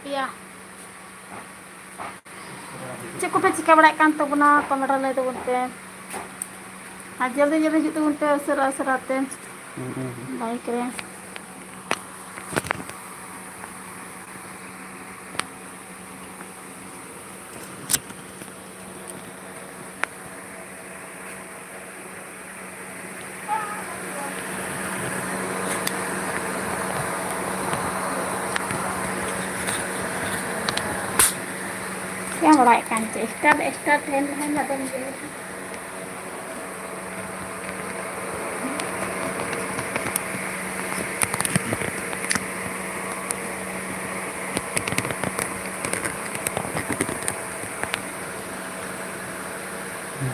पिया चे को पे चिका बड़ा कान तबना कमेरा ले तबन पे आ जल्दी जल्दी हिजू तबन पे उसरा उसरा ते बाइक रे क्या बड़ा कान चे स्टार्ट है ना तो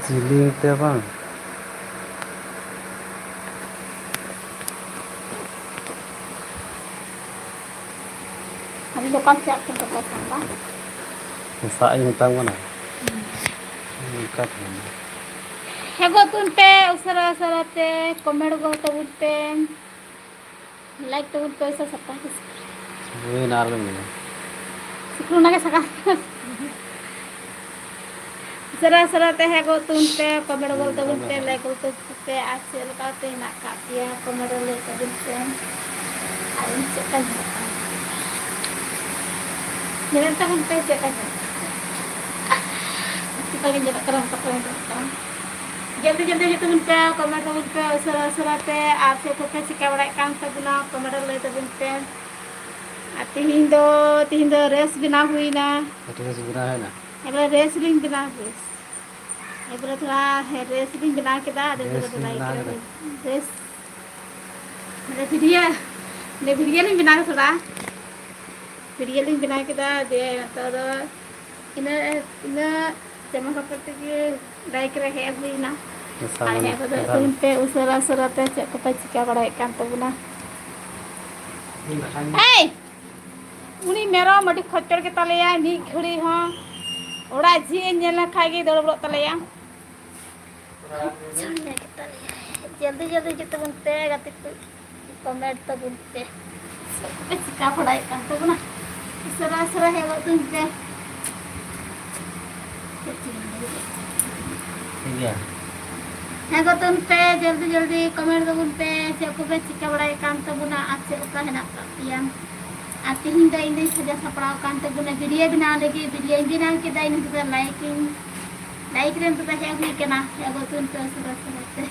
जिली ते बang अभी दुकान से आके तो Samba sa ay tang mana kat हेगो तुन पे उसरा उसरा ते कमेंट गो तबन पे लाइक तबन पे ऐसा सकता है we nar me सिकरू ना के सका सरा सरा ते है गो तुन पे कमेंट गो तबन पे लाइक गो तो पे आज से लगाते ना का पिया कमेंट ले तबन पे आई चेक मेरे तबन पे check kita kan jadi kerang kerang जल्दी जल्दी तबन पे कमेंट तबन पे सरा सरा ते आप से को पे चिका बड़ा कान तबना कमेंट ले तबन पे तिहिन दो रेस बिना हुई ना itu sebenarnya है ना एबरा रेस लिंग बिना हुई एबरा थोड़ा है रेस लिंग बिना के दा दे तो लाइक रेस मेरे वीडियो लिंग बिना के थोड़ा वीडियो लिंग बिना के दा दे तो इन जमा करते के लाइक रहे हुई ना आए बदल पे उसरा उसरा पे चेक पे चिका बड़ा कान तबना ए उनी मेरा मटी खच्चर के तलेया मी घड़ी हां ओड़ा जी नेला खागे दौड़ बड़ तलेया छोड़ने के तलेया जल्दी जल्दी जते बनते गाते कमेंट तो बनते पे चिका बड़ा कान तबना उसरा उसरा है वो तुमते iya है गो तुम पे जल्दी जल्दी कमेंट तो बनते से को पे चिका बड़ा कान तबना आज से का है ना पिया आती हिंदा इंदे सजा सपड़ा कान तबना वीडियो बना लगे वीडियो बना के दाइन तो लाइक रेन तो है हुई के ना है गो तुम पे सरा सरा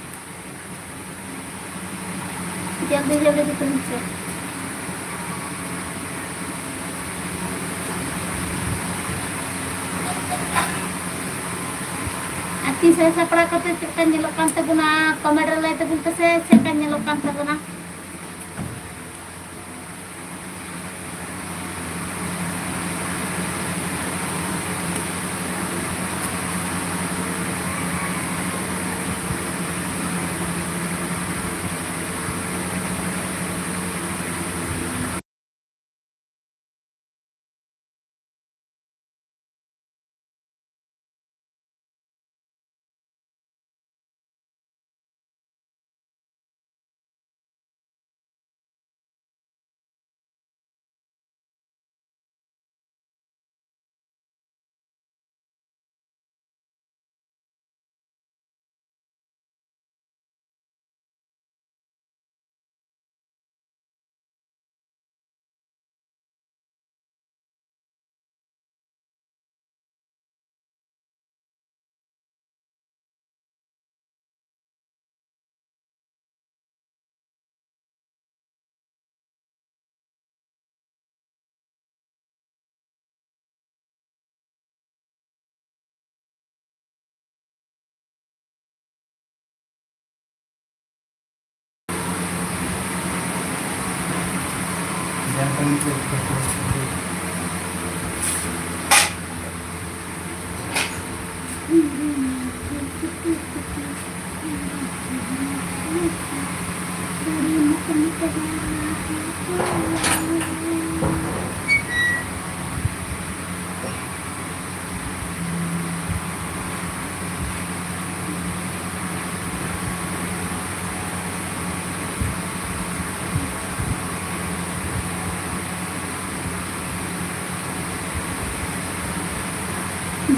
जल्दी जल्दी तुम से आती से सपड़ा कते चेकन जेलोकान तबना कमेंट ले तबन पे से चेकन जेलोकान तबना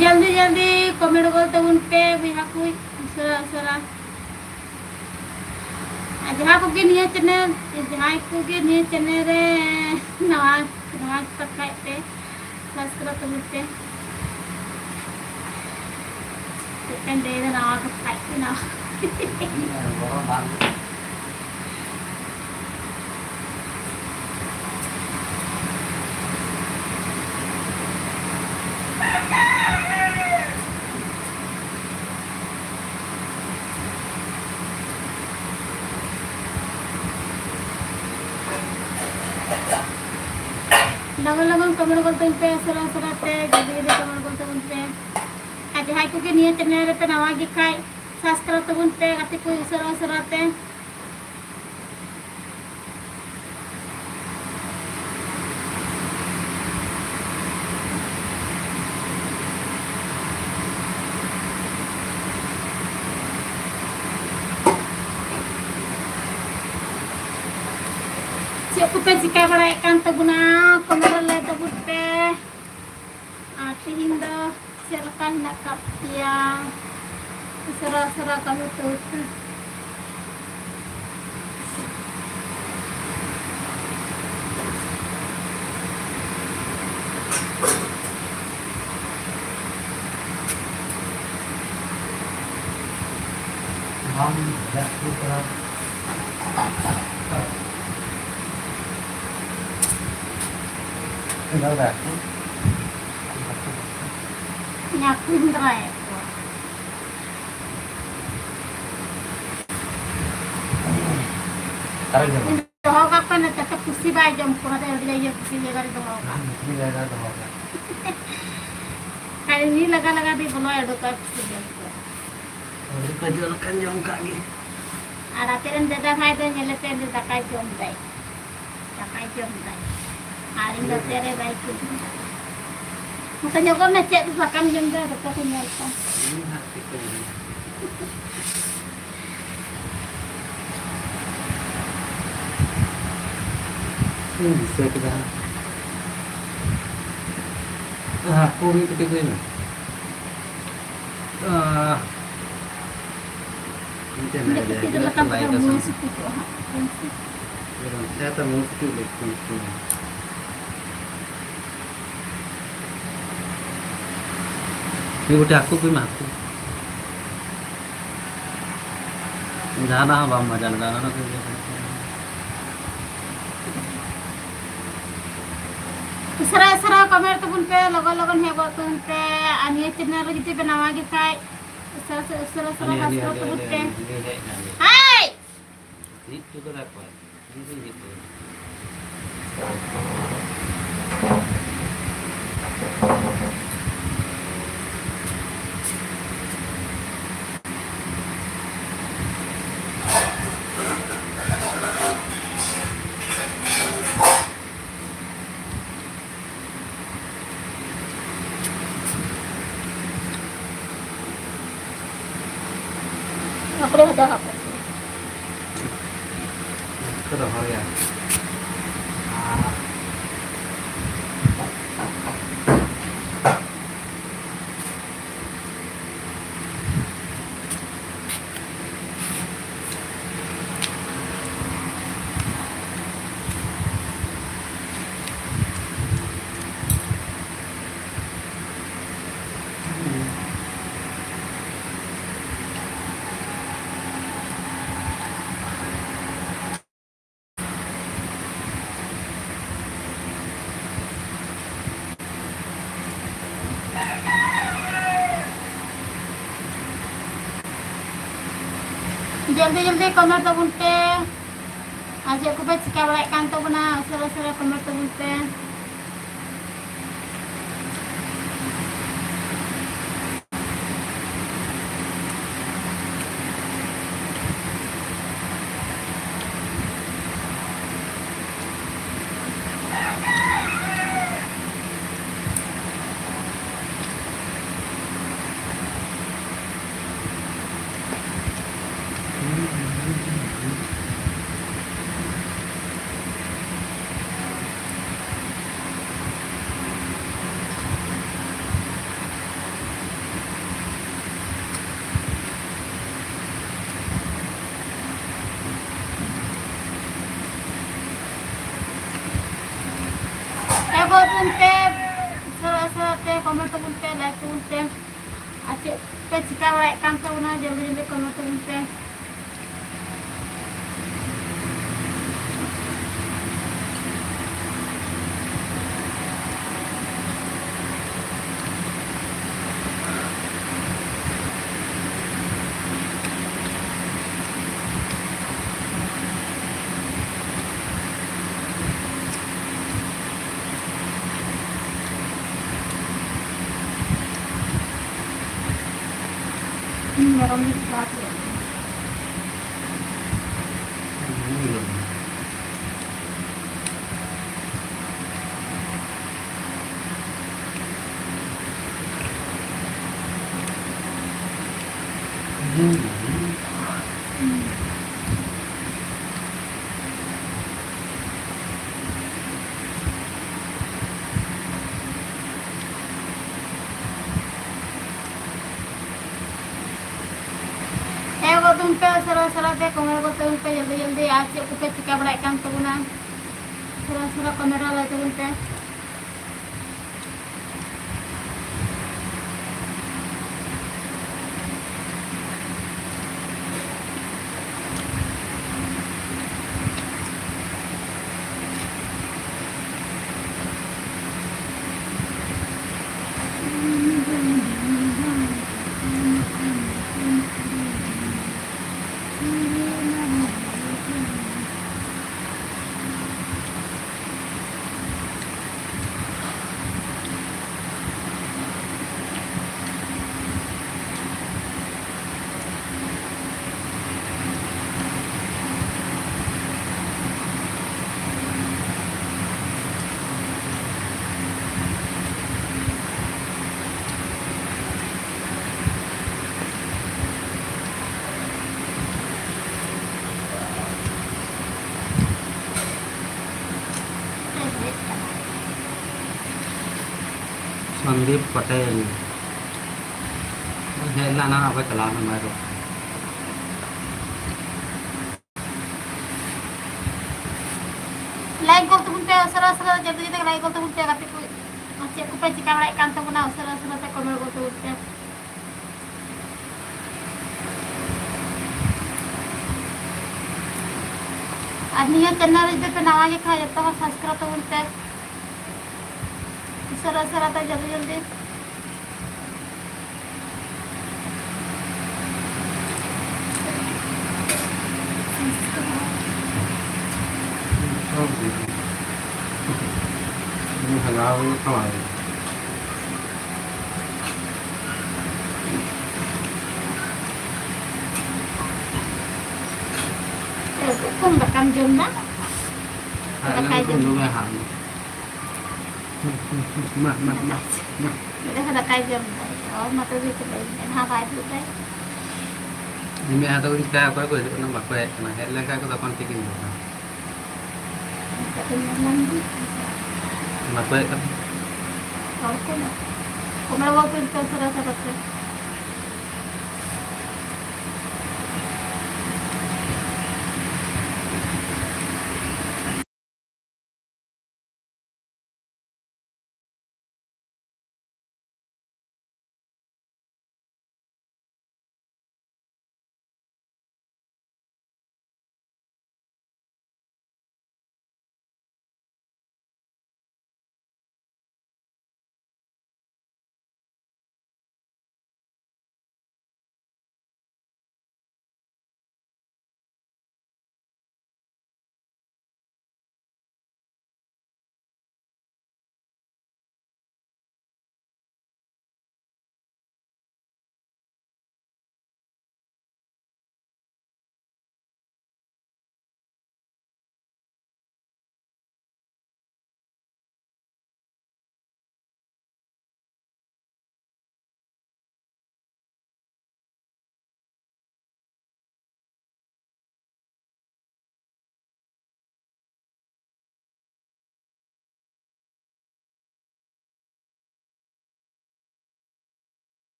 जल्दी जल्दी कमेंट करते उनपे बिहा कोई सरा जहाँ को के निये चैनल जहाँ को के निये चैनल रे नवा नवा सब्सक्राइब पे सब्सक्राइब करते kan deh nava सब्सक्राइब ना लगन कमेंट करते पे सरा सरा पे जल्दी जल्दी कमेंट करते पे आज हाई को के निये चैनल पे नवा गी खाई सब्सक्राइब तो पे आते कोई सरा सरा पे Cukup jika berikan teguna kemerle tebut pe ati hinda silakan nak kapia sera-sera kamu tuh nyaku ndrai doho kapan tetap kusi bay jam kurang ada dia kusi jaga di doho kali ini laga-laga di bolo ya dokter kusi kerja kan jam kaki ada teren dada hai dan nyelete dada kai jom dai hari ini tere baik itu makanya kau nak cek tu belakang jam dah dokter punya apa bisa kita aku ini ketika ini kita letak pada musik itu saya tahu musik itu ini udah aku pun aku जाना है balm मजा लगाना ना सरा comment तुम पे लगन है वो तुम पे अन्य चैनल रे जिते बनावा के काय सरा हंसो तुम पे हाय itu tuh apa ini gitu aku ada apa Cái đầu hơi à. जल्दी जल्दी कमेंट तो बुनते आज aku pe cika balik kantor bena sera-sera kमेंट तो बुनते ᱛᱟᱵᱚᱱ ᱯᱮ, ᱥᱟᱨᱟ ᱛᱮ ᱠᱚᱢᱮᱱᱴ ᱛᱟᱵᱚᱱ ᱯᱮ, ᱞᱟᱭᱤᱠ ᱛᱟᱵᱚᱱ ᱯᱮ, ᱟᱨ ᱪᱮᱫ ᱯᱮ ᱪᱤᱠᱟ ᱵᱟᱲᱟᱭᱮᱫ ᱠᱟᱱ ᱛᱟᱵᱚᱱᱟ ᱡᱚᱞᱫᱤ ᱡᱚᱞᱫᱤ ᱠᱚᱢᱮᱱᱴ ᱛᱟᱵᱚᱱ ᱯᱮ। Meron din plato. तुम पे सरा पे कमेंट करते उन पे जल्दी जल्दी आज से पे चिका बड़ा काम तो ना सरा कमेंट वाला तो उन पे संदीप पटेल हेला ना apa celana baru लाइक करते बुनते सरा जल्दी जल्दी लाइक करते बुनते गाते को अच्छे को पे चिका बड़ा काम तो ना सरा पे कमेंट करते बुनते आदमी चैनल पे नवा के खा जब तक सब्सक्राइब तो बुनते सरा तो जल्दी जल्दी ini halal kalau không được cam dùm đó ada kayak dulu ya ham mak để ada cay dùm mà tôi đi chụp em hai bài chụp đấy ini atau kita apa gue itu nambah kue karena helang kayak kita kontikin gitu nambah kue kan como lo voy a pensar esa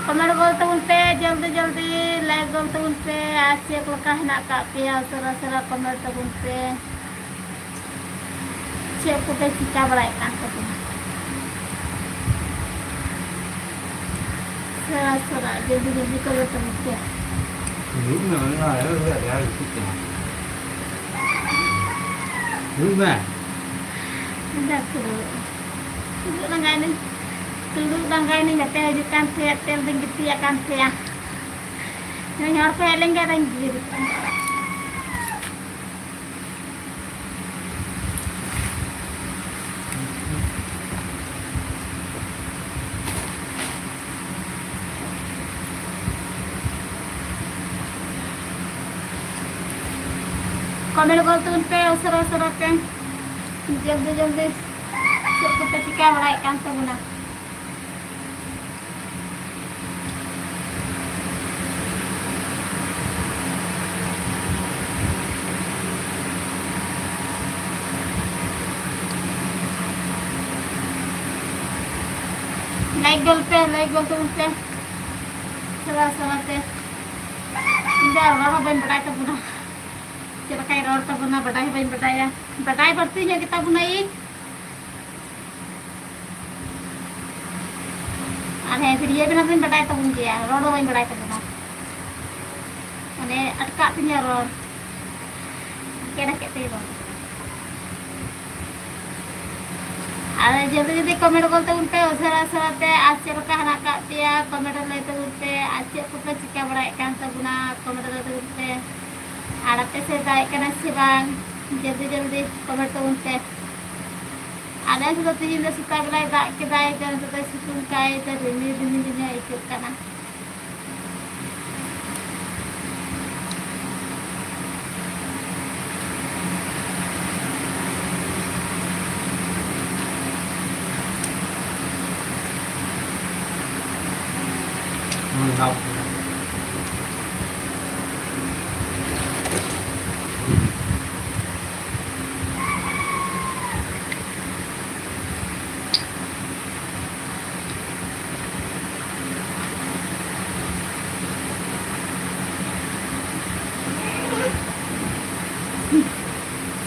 comment बोलते उनपे जल्दी जल्दी like बोलते उनपे आज से का है का पे सरा सरा कमेंट तक उनपे चेक को पे चिका बड़ाई का सरा सरा जल्दी जल्दी करो तो उनपे Đúng rồi, nó là nó là cái gì thích nhỉ? Đúng mà. Dah tu. Duduk langgai ni nak teh jukan teh tinggi teh akan teh. Yang nyar pe lengga tinggi. Komen kau tu pe usara pe. Jल्दी सबको पे चिका बड़ा काम तो बना like गोल पे सरा सरा पे इंदा रोड बन बड़ा तो बना चला कई रोड तो बना बड़ा ही बन बताया बताई पड़ती है किताब बनाई अरे फिर ये भी ना बन बताया तो बन गया रोड बन बड़ा तो बना अने अटका पिnya रोड केड़ा केते रोड अरे जल्दी जल्दी कमेंट बोलते उनपे उसरा सराते आज चल का हना का दिया कमेंट लेते उनपे आज को पे चिका बड़ा कान तो बना कमेंट लेते उनपे आड़ते से दाई कना से बांग जल्दी जल्दी कमेंट तो उनपे आधा से तो तीन दस सुता बलाई दाई के दाई कर तो सितुं काय तो दिन इकत कना Học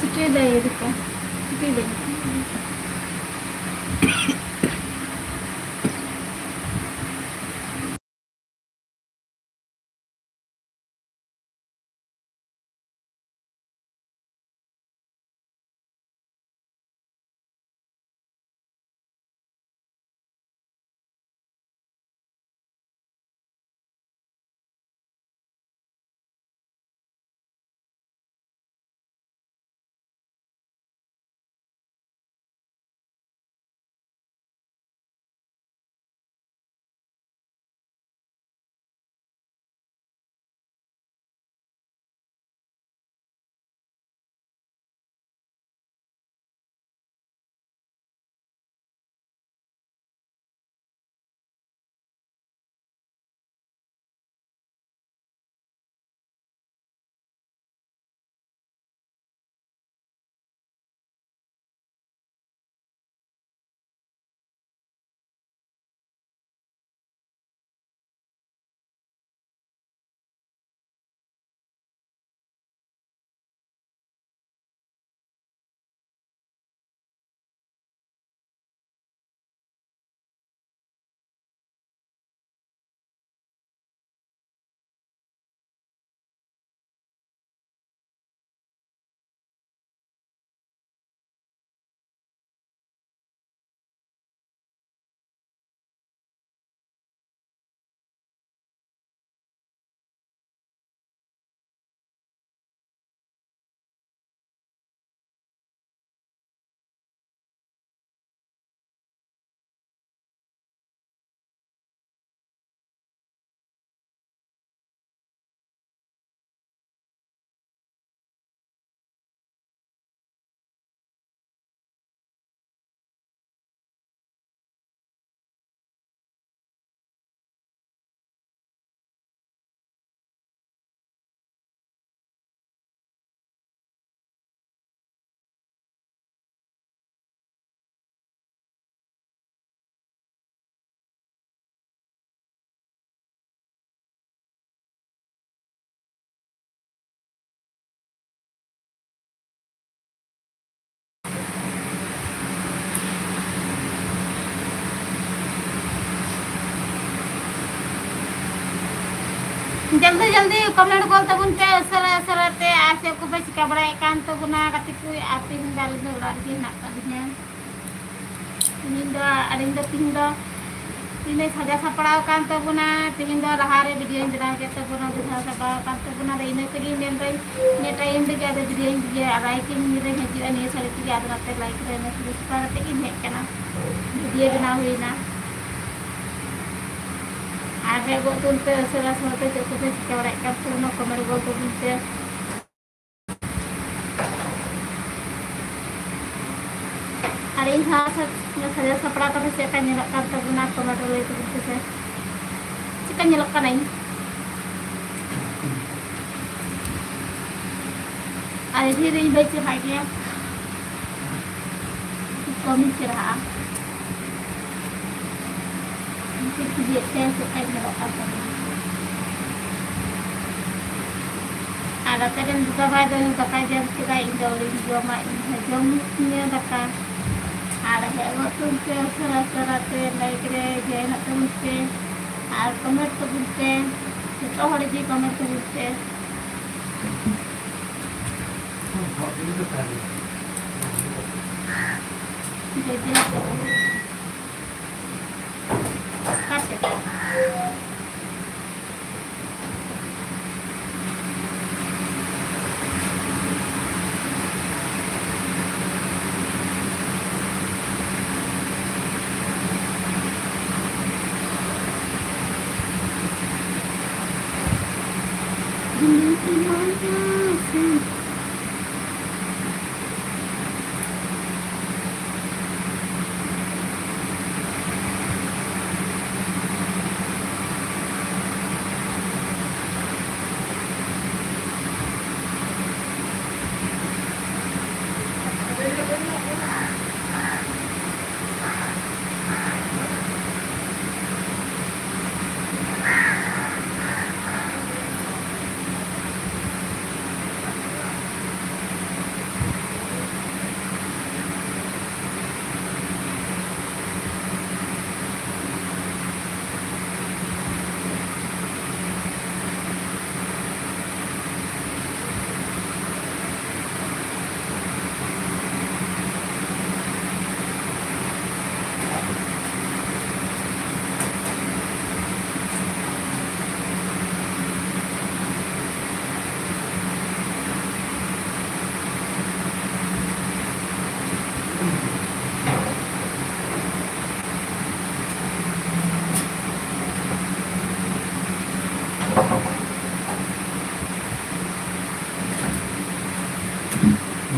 Sikit dah ya dekat. Sikit dah. जल्दी जल्दी कमेंट गोल तबुन पे सरा सराते आसे को पे चिका बड़ा कान तो गुना कति कुई आते हिंदाल दो लड़की ना कदिnya ini do tindo ini saja sapra kan to guna tindo rahare video indra ke to guna bisa sapra kan to guna ini tegi nembai ne time de ada video indra arai ke mire heji ani sare tegi ada te like rena subscribe tegi ne kana video bana hui na ada go tunte sera sote to pe ke ora ka puno comment go to tunte hari ini saya sapra tapi saya akan nyelakkan terguna tomato itu bisa kita nyelakkan ini hari ini baca hanya komik cerah mungkin dia saya suka nyelakkan ada kadang juga pada jam kita indolin joma jomnya dekat ada hewan tunte sera-serate like re jena tunte ar comment tunte itu hari di comment tunte jadi kasih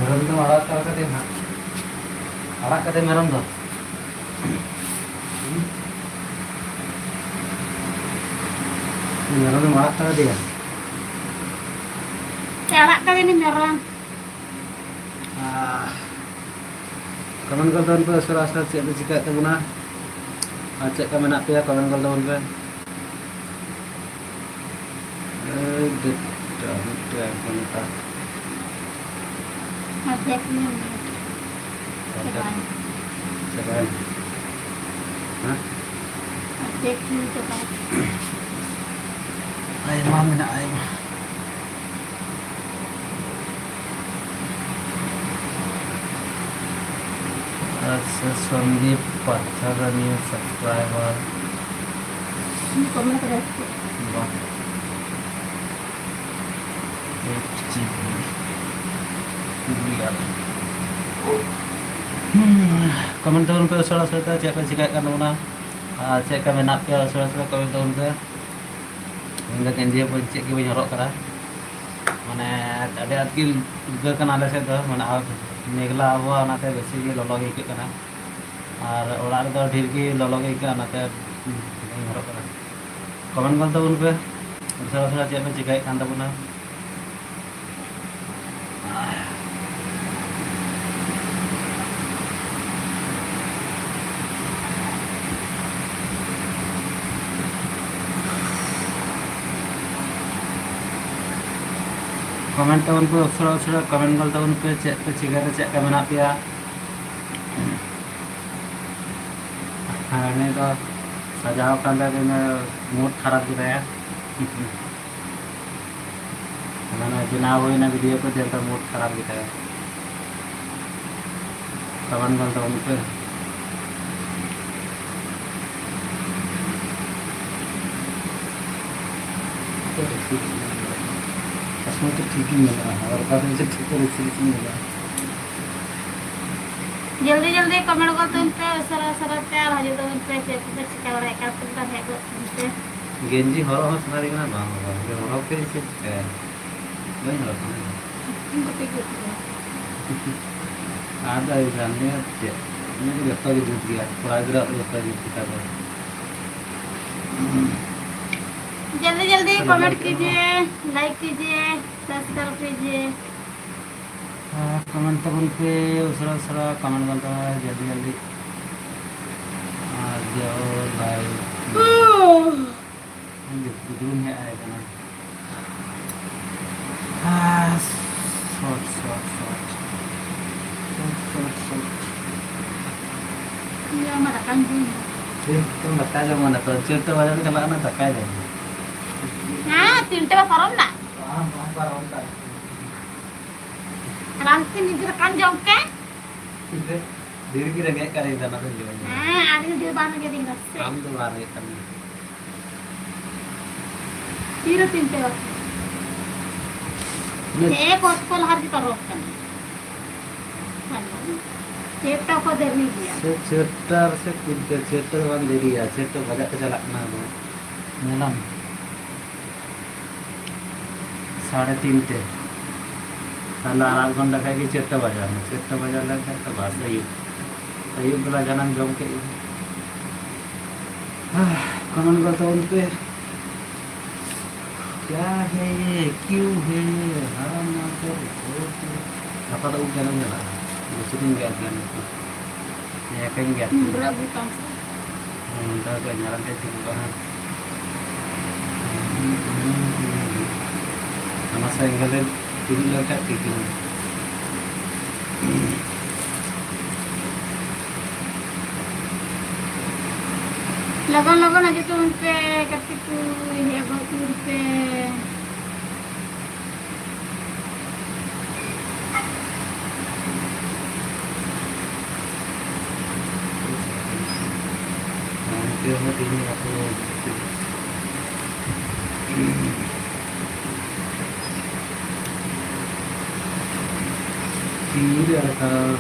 meron tuh alat kalau kata nak alat kata meron tuh meron tuh alat kata dia Kelak kali ini merah. Kamen kal tahun pe serasa cek cek tu guna. Cek kami nak pe kamen kal tahun pe. Dit dah kontak. Macet ni. Sekarang. Hah? Macet ni cepat. Ayam mami nak ayam. Sandeep Pathar new subscriber. Ini komen terus. Wah. 8GB. Komen tahun pe salah satu cek pe kan una. Cek kami nak pe salah satu komen tahun pe. Hingga kan dia pun cek ke banyak kara. Mana ada atkil juga kan ada saya tu mana Meghla हुआ नाते बेसी के ललो के कना और ओड़ा रे तो ढेर के ललो के नाते हरो कना कमेंट कर तबुन पे सरा चेक पे चिकाय कान तबुना कमेंट तबुन पे उसरा कमेंट कर तबुन पे चिकाय चेक का मेना पिया ini तो सजाव kan dari mood खराब gitu ya मैंने बिना हुई ना वीडियो को देखकर मूड खराब दिखाया। कमेंट कर दो उन पे। उसमें तो ठीक ही मिल रहा है और काफ़ी से ठीक रिसीव मिल रहा है। जल्दी जल्दी कमेंट कर तुम पे सरा सरा तैयार हो जाओ तुम पे से कुछ चिका बड़ा का तुम का है को तुम पे गेंजी हरो हो सारी ना बांग होगा ये हरो के से है नहीं हरो तुम को पे को आधा ही जानने अच्छे मैंने जब तक दूध गया थोड़ा गिरा जब तक दूध पीता था। जल्दी जल्दी कमेंट कीजिए, लाइक कीजिए, सब्सक्राइब कीजिए। कमेंट तो उन पे उसरा उसरा कमेंट करता है जल्दी जल्दी आ जाओ लाइक दूर है आएगा ना। Short short short short short ये हमारा कंजूस तुम बता दो mana तो चेत तो बजा के चला ना धक्का दे हां तीनटे बा परम ना हां पर होता रांति निजर कान जम के है धीरे धीरे गए करे जाना तो जो हां आदि दे बान के दिन से काम तो बार है करनी तीर तीनटे बा एक उसको हर की तरफ करना चेता को देर नहीं दिया से चेटर से कुछ चेटर वन दे दिया चेटर बजा के चला ना वो मेलम 3:30 थे साला आराम घंटा का कि चेटर बजा लगा तो बस सही बोला जन्म जम के कमेंट करता उन पे क्या है ये क्यों है हराम ना कर apa tak jalan jalan mesti enggak jalan ya kan enggak berapa tahun udah gak jalan deh tinggal sama saya ngeliat dulu lagi bikin लगन aja tuh उनपे करती तू ये बहुत उनपे dia mau ini aku kiri atau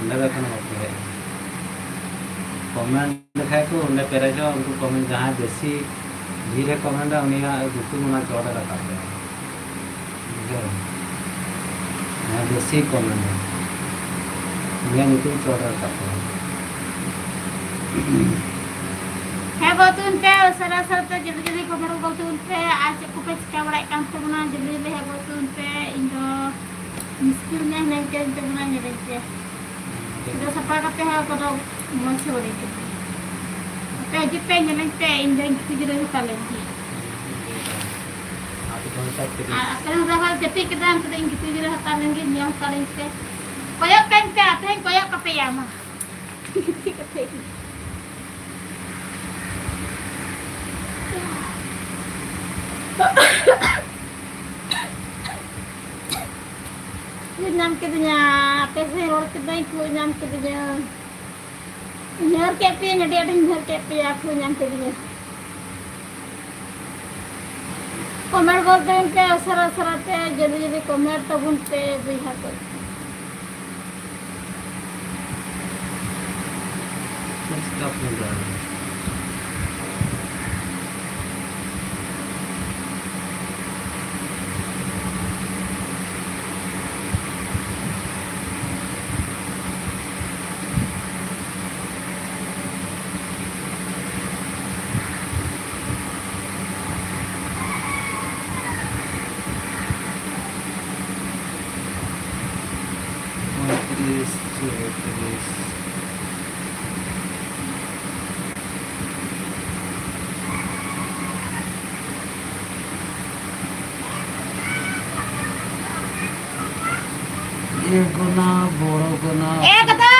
anda kan waktu komen देखा तो उन्हें पेरे जो उनको कमेंट जहाँ जैसी धीरे कमेंट है उन्हें गुप्त मुना चौड़ा रखा है यहाँ जैसी कमेंट है उन्हें गुप्त चौड़ा रखा है बहुत उनपे सरा सरा तो जल्दी जल्दी कमेंट बहुत उनपे आज को पे क्या बड़ा काम तो बना जल्दी जल्दी है बहुत उनपे इनको मुश्किल में नहीं क्या तो बना नहीं रहते itu sapa kata ha pada masih boleh itu. Tapi aja pengen nanti indah kita jadi kalian. Akan udah jadi kita yang penting gitu jadi hatan yang yang paling ke koyak kan ke ateng koyak kape ya mah nyam kitanya tese lor kita itu nyam kitanya nyar kepe nyadi ada nyar kepe aku nyam kitanya comment करते हैं पे सरा सराते जल्दी जल्दी comment तब उन पे बुझा कर ये गुना बोरो गुना kata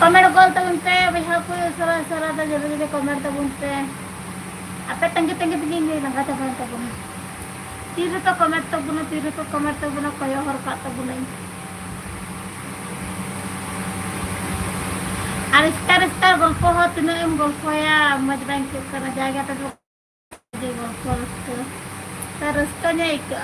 कमेंट कॉल तबन पे भैया को सरा सरा दा जल्दी कमेंट तबन पे आपे तंगे तंगे तंगे लगा तबन तबन तीर तो कमेंट तबन कयो हर का तबन और स्टार गल्प हो तीना एम गल्पया मज बाइन के करा जाएगा तो गल्प रस्तोnya itu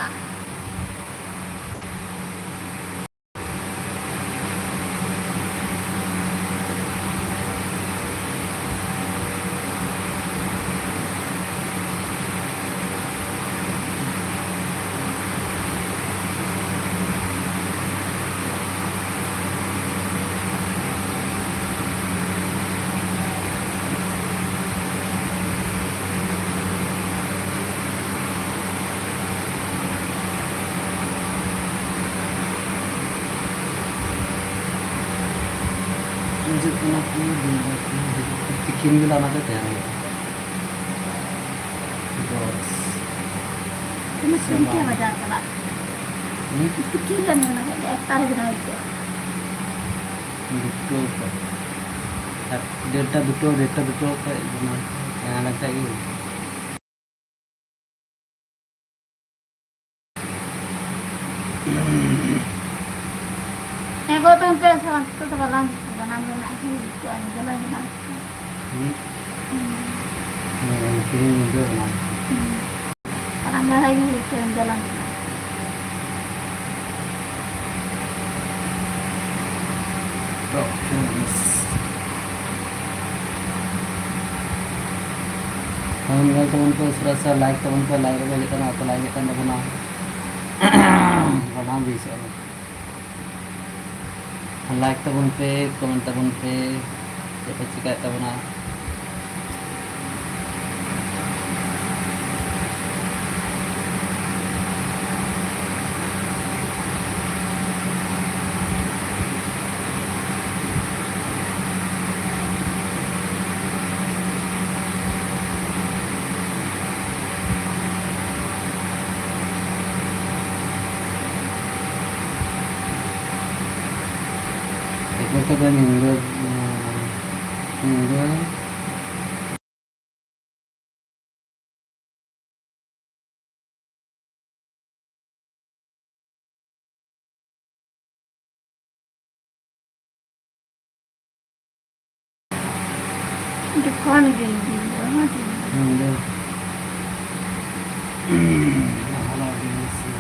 bikin gila mata ya terus cuma sedikit aja kalau kecil kan yang nak ektar guna itu duto kayak gimana yang anak saya gitu ego tuh pe satu terkalang ganang ganang itu aja lah ganang kirim juga kan orang lagi itu jalan teman ko serasa like teman ko like balik kan atau like kan na bana bisa like teman pe comment teman pe siapa cika teman itu kan minggu depan gini minggu malah ini sih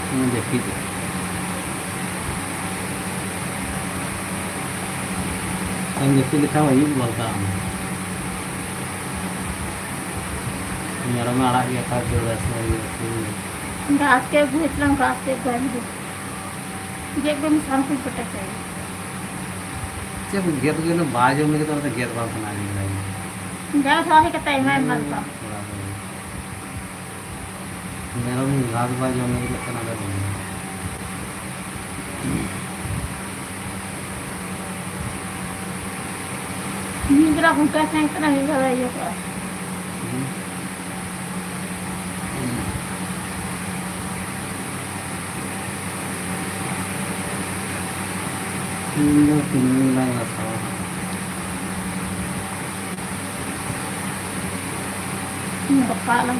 menjepit yang jepit kita wajib balkan nyarama arak ya kado rasanya itu घास के भूतलम घास के gun दो ये एकदम शांति पटक है जब गेट के ना बाजू में तो गेट बांध बना ली जा साहे का टाइम है मन का मेरा भी घास बाजू में तो करना था निगरा हुंका सैंक नहीं गया ये का Tinggal lah nggak salah. Bapak lang.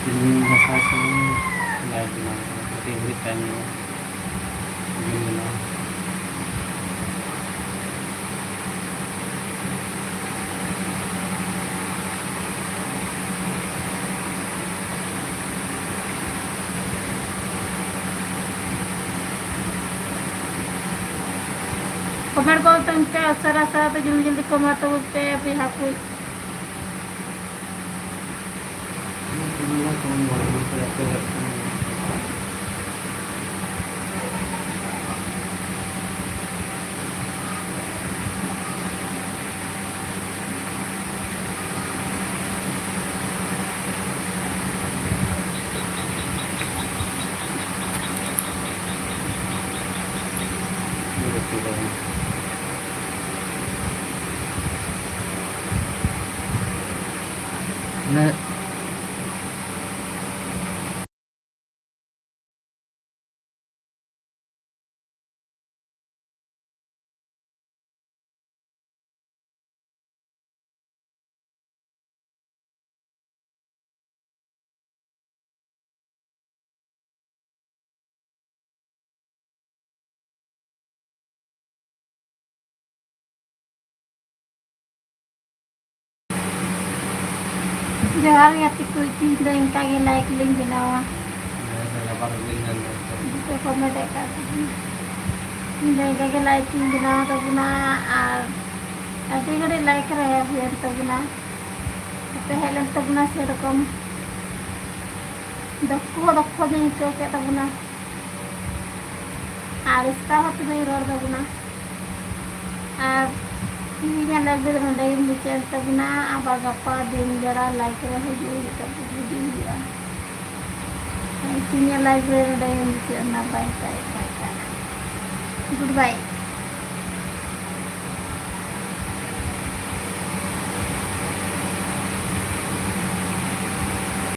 Ini masa sini nggak gimana, tapi beritanya gimana? Comment को तुम पे असर असर तो जल्दी जल्दी कमेंट तो पे अभी हाकु जोहार गाती को इतनी तो इनका के लाइक लिंक बनावा तो कमेंट कर इनका के लाइक लिंक बनावा तो बुना अति घड़ी लाइक रहे फिर तो बुना पहले तो बुना से रकम दक्को नहीं तो क्या तो बुना इसका होता नहीं रोड तो बुना ini lagi rendah yang bicara tabuna apa apa दिन जरा लाइक रहे जो तब video ini lagi rendah yang bicara ना बाय बाय गुड बाय